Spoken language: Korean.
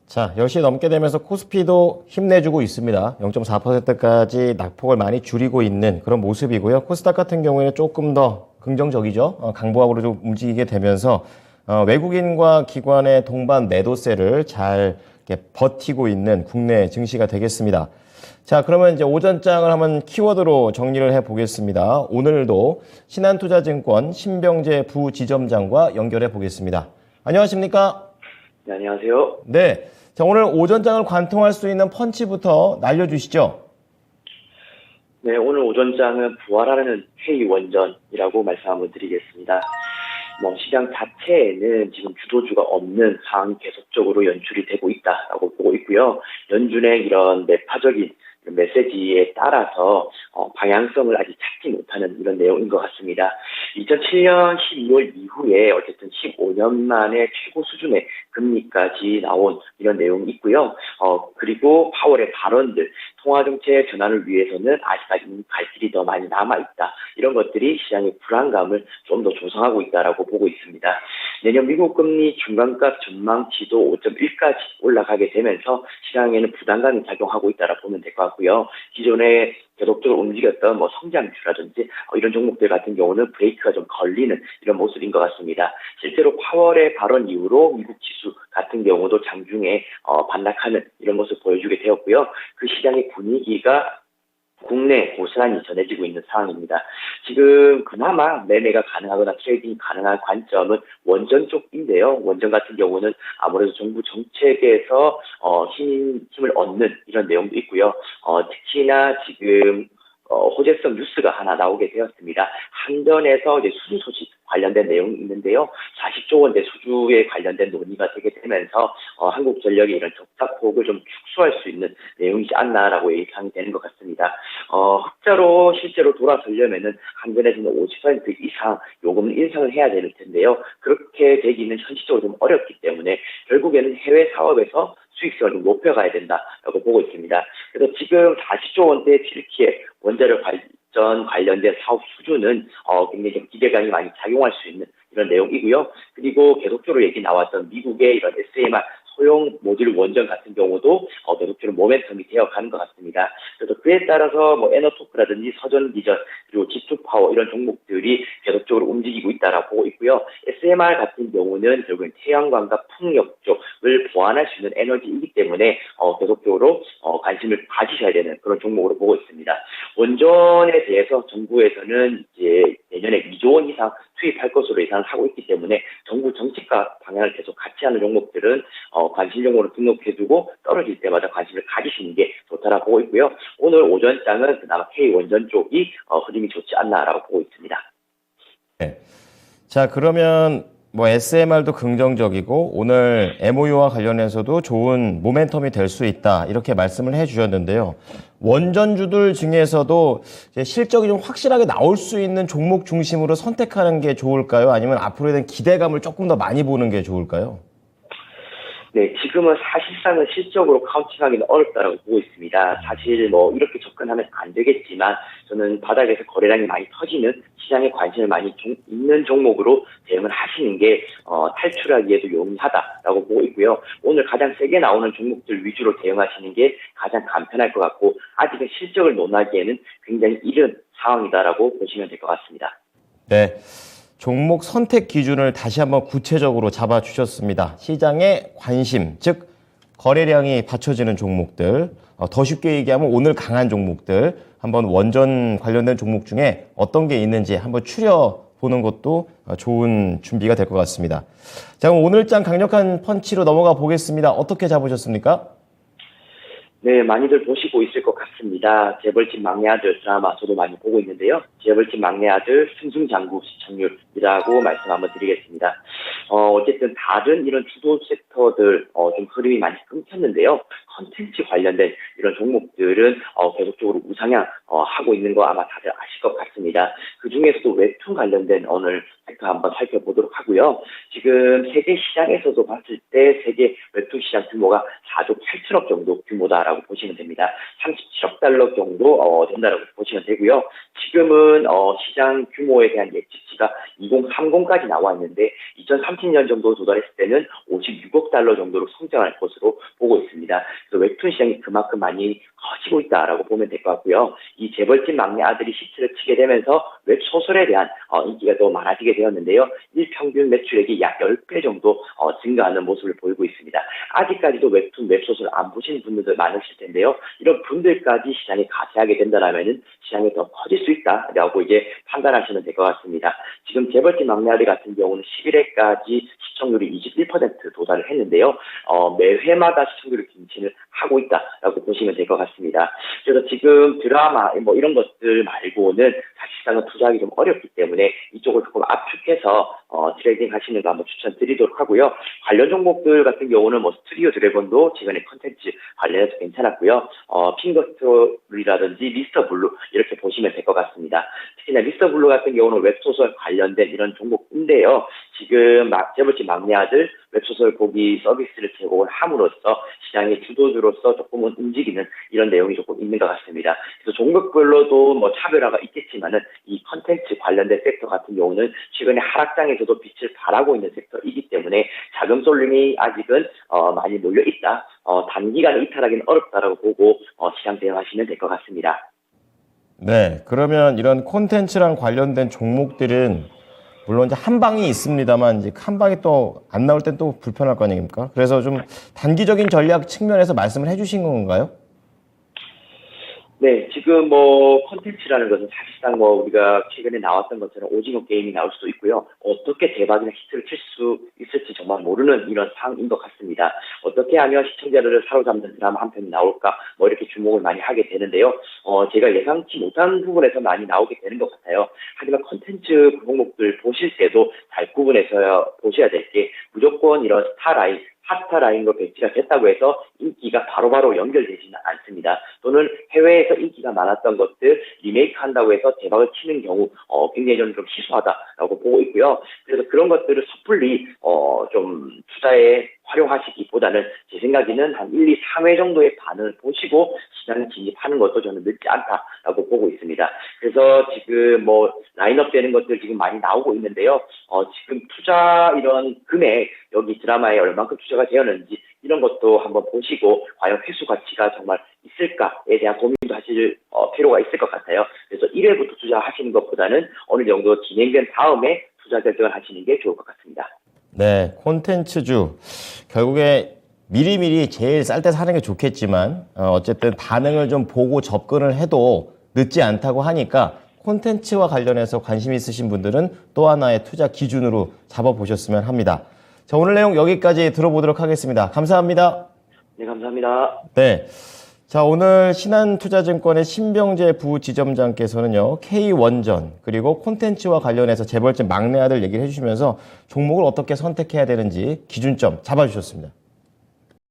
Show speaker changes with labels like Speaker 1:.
Speaker 1: 자, 10시 넘게 되면서 코스피도 힘내주고 있습니다. 0.4%까지 낙폭을 많이 줄이고 있는 그런 모습이고요. 코스닥 같은 경우에는 조금 더 긍정적이죠. 강보합으로 좀 움직이게 되면서 외국인과 기관의 동반 매도세를 잘 이렇게 버티고 있는 국내 증시가 되겠습니다. 자, 그러면 이제 오전장을 한번 키워드로 정리를 해 보겠습니다. 오늘도 신한투자증권 신병재 부지점장과 연결해 보겠습니다. 안녕하십니까?
Speaker 2: 네, 안녕하세요.
Speaker 1: 네. 자, 오늘 오전장을 관통할 수 있는 펀치부터 날려주시죠.
Speaker 2: 네, 오늘 오전장은 부활하는 회의 원전이라고 말씀 한번 드리겠습니다. 시장 자체에는 지금 주도주가 없는 상황이 계속적으로 연출이 되고 있다라고 보고 있고요. 연준의 이런 매파적인 메시지에 따라서 방향성을 아직 찾지 못하는 이런 내용인 것 같습니다. 2007년 12월 이후에 어쨌든 15년 만에 최고 수준의 금리까지 나온 이런 내용이 있고요. 그리고 파월의 발언들, 통화정책 전환을 위해서는 아직까지 갈 길이 더 많이 남아있다. 이런 것들이 시장의 불안감을 좀 더 조성하고 있다라고 보고 있습니다. 내년 미국 금리 중간값 전망치도 5.1까지 올라가게 되면서 시장에는 부담감이 작용하고 있다라고 보면 될 것 같고요. 기존에 계속적으로 움직였던 성장주라든지 이런 종목들 같은 경우는 브레이크가 좀 걸리는 이런 모습인 것 같습니다. 실제로 파월의 발언 이후로 미국 지수 같은 경우도 장중에 반락하는 이런 모습 보여주게 되었고요. 그 시장의 분위기가 국내 고스란히 전해지고 있는 상황입니다. 지금 그나마 매매가 가능하거나 트레이딩이 가능한 관점은 원전 쪽인데요. 원전 같은 경우는 아무래도 정부 정책에서 힘을 얻는 이런 내용도 있고요. 특히나 지금 호재성 뉴스가 하나 나오게 되었습니다. 한전에서 이제 수주 소식 관련된 내용이 있는데요. 40조 원대 수주에 관련된 논의가 되게 되면서 한국전력이 이런 적자폭을 좀 축소할 수 있는 내용이지 않나라고 예상이 되는 것 같습니다. 흑자로 실제로 돌아서려면은 한전에서는 50% 이상 요금 인상을 해야 될 텐데요. 그렇게 되기는 현실적으로 좀 어렵기 때문에 결국에는 해외 사업에서 수익성을 좀 높여가야 된다라고 보고 있습니다. 그래서 지금 40조 원대 튀르키예 원자력 발전 관련된 사업 수주는 굉장히 좀 기대감이 많이 작용할 수 있는 이런 내용이고요. 그리고 계속적으로 얘기 나왔던 미국의 이런 SMR 소형 모듈 원전 같은 경우도 계속적으로 모멘텀이 되어가는 것 같습니다. 그래서 그에 따라서 에너토크라든지 서전기전 그리고 G2파워 이런 종목들이 계속적으로 움직이고 있다라고 보고 있고요. SMR 같은 경우는 결국엔 태양광과 풍력 쪽을 보완할 수 있는 에너지이기 때문에 계속적으로 관심을 가지셔야 되는 그런 종목으로 보고 있습니다. 원전에 대해서 정부에서는 이제 내년에 2조 원 이상 투입할 것으로 예상을 하고 있기 때문에 정부 정책과 방향을 계속 같이 하는 종목들은 관심 종목으로 등록해두고 떨어질 때마다 관심을 가지시는 게 좋다라고 보고 있고요. 오늘 오전장은 그나마 K원전 쪽이 흐름이 좋지 않나라고 보고 있습니다.
Speaker 1: 네. 자, 그러면 SMR도 긍정적이고 오늘 MOU와 관련해서도 좋은 모멘텀이 될 수 있다 이렇게 말씀을 해주셨는데요. 원전주들 중에서도 이제 실적이 좀 확실하게 나올 수 있는 종목 중심으로 선택하는 게 좋을까요? 아니면 앞으로에 대한 기대감을 조금 더 많이 보는 게 좋을까요?
Speaker 2: 네, 지금은 사실상은 실적으로 카운팅하기는 어렵다고 보고 있습니다. 사실 이렇게 접근하면 안 되겠지만 저는 바닥에서 거래량이 많이 터지는 시장에 관심을 많이 있는 종목으로 대응을 하시는 게 탈출하기에도 용이하다라고 보고 있고요. 오늘 가장 세게 나오는 종목들 위주로 대응하시는 게 가장 간편할 것 같고 아직은 실적을 논하기에는 굉장히 이른 상황이다라고 보시면 될 것 같습니다.
Speaker 1: 네. 종목 선택 기준을 다시 한번 구체적으로 잡아주셨습니다. 시장의 관심, 즉 거래량이 받쳐지는 종목들, 더 쉽게 얘기하면 오늘 강한 종목들, 한번 원전 관련된 종목 중에 어떤 게 있는지 한번 추려보는 것도 좋은 준비가 될 것 같습니다. 자, 그럼 오늘장 강력한 펀치로 넘어가 보겠습니다. 어떻게 잡으셨습니까?
Speaker 2: 네, 많이들 보시고 있을 것 같습니다. 재벌집 막내 아들 드라마 저도 많이 보고 있는데요. 재벌집 막내 아들 승승장구 시청률이라고 말씀 한번 드리겠습니다. 어쨌든 다른 이런 주도 섹터들 좀 흐름이 많이 끊겼는데요. 컨텐츠 관련된 이런 종목들은 계속적으로 우상향 하고 있는 거 아마 다들 아실 것 같습니다. 그 중에서도 웹툰 관련된 오늘 섹터 한번 살펴보도록 하고요. 지금 세계 시장에서도 봤을 때 세계 웹툰 시장 규모가 4조 8천억 정도 규모다라고 정도라고 보시면 됩니다. 37억 달러 정도 된다라고 보시면 되고요. 지금은 시장 규모에 대한 예측치가 2030까지 나와 있는데 2030년 정도 도달했을 때는 56억 달러 정도로 성장할 것으로 보고 있습니다. 그래서 웹툰 시장이 그만큼 많이 커지고 있다라고 보면 될 것 같고요. 이 재벌집 막내 아들이 히트를 치게 되면서 웹소설에 대한 인기가 더 많아지게 되었는데요. 일평균 매출액이 약 10배 정도 증가하는 모습을 보이고 있습니다. 아직까지도 웹툰, 웹소설 안 보신 분들도 많으실 텐데요. 이런 분들까지 시장에 가세하게 된다라면은 시장이 더 커질 수 있다라고 이제 판단하시면 될 것 같습니다. 지금 재벌집 막내 아들 같은 경우는 11회까지 시청률이 21% 도달을 했는데요. 매 회마다 시청률을 갱신을 하고 있다라고 보시면 될 것 같습니다. 그래서 지금 드라마 뭐 이런 것들 말고는 사실상은 투자하기 좀 어렵기 때문에 이쪽을 조금 압축해서 트레이딩 하시는 거 한번 추천드리도록 하고요. 관련 종목들 같은 경우는 뭐 스튜디오 드래곤도 최근에 컨텐츠 관련해서 괜찮았고요. 핑거스토리라든지 미스터 블루 이렇게 보시면 될 것 같습니다. 특히나 미스터 블루 같은 경우는 웹소설 관련된 이런 종목인데요. 지금 재벌집 막내 아들 웹소설 보기 서비스를 제공을 함으로써 시장의 주도주로서 조금은 움직이는 이런 내용이 조금 있는 것 같습니다. 그래서 종목별로도 뭐 차별화가 있겠지만은 이 컨텐츠 관련된 섹터 같은 경우는 최근에 하락장에서도 빛을 발하고 있는 섹터이기 때문에 자금 쏠림이 아직은 많이 몰려 있다. 단기간에 이탈하기는 어렵다라고 보고 시장 대응하시면 될 것 같습니다.
Speaker 1: 네, 그러면 이런 콘텐츠랑 관련된 종목들은 물론 이제 한 방이 있습니다만 이제 한 방이 또 안 나올 땐 또 불편할 거 아닙니까? 그래서 좀 단기적인 전략 측면에서 말씀을 해주신 건가요?
Speaker 2: 네, 지금 뭐 콘텐츠라는 것은 사실상 뭐 우리가 최근에 나왔던 것처럼 오징어 게임이 나올 수도 있고요. 어떻게 대박이나 히트를 칠 수 있을지 정말 모르는 이런 상황인 것 같습니다. 어떻게 하면 시청자들을 사로잡는 드라마 한 편이 나올까 뭐 이렇게 주목을 많이 하게 되는데요. 제가 예상치 못한 부분에서 많이 나오게 되는 것 같아요. 하지만 콘텐츠 종목들 보실 때도 잘 구분해서 보셔야 될 게 무조건 이런 스타라인 핫스타라인으로 배치가 됐다고 해서 인기가 바로바로 연결되지는 않습니다. 또는 해외에서 인기가 많았던 것들 리메이크 한다고 해서 대박을 치는 경우 굉장히 좀 희소하다라고 보고 있고요. 그래서 그런 것들을 섣불리 좀 투자에 활용하시기보다는 제 생각에는 한 1, 2, 3회 정도의 반응을 보시고 시장에 진입하는 것도 저는 늦지 않다라고 보고 있습니다. 그래서 지금 뭐 라인업 되는 것들 지금 많이 나오고 있는데요. 지금 투자 이런 금액 여기 드라마에 얼만큼 투자가 되었는지 이런 것도 한번 보시고 과연 회수 가치가 정말 있을까에 대한 고민도 하실 필요가 있을 것 같아요. 그래서 1회부터 투자하시는 것보다는 어느 정도 진행된 다음에 투자 결정을 하시는 게 좋을 것 같습니다.
Speaker 1: 네, 콘텐츠주. 결국에 미리미리 제일 쌀 때 사는 게 좋겠지만, 어쨌든 반응을 좀 보고 접근을 해도 늦지 않다고 하니까 콘텐츠와 관련해서 관심 있으신 분들은 또 하나의 투자 기준으로 잡아보셨으면 합니다. 자, 오늘 내용 여기까지 들어보도록 하겠습니다. 감사합니다.
Speaker 2: 네, 감사합니다.
Speaker 1: 네. 자, 오늘 신한투자증권의 신병재 부지점장께서는요, K원전, 그리고 콘텐츠와 관련해서 재벌집 막내 아들 얘기를 해주시면서 종목을 어떻게 선택해야 되는지 기준점 잡아주셨습니다.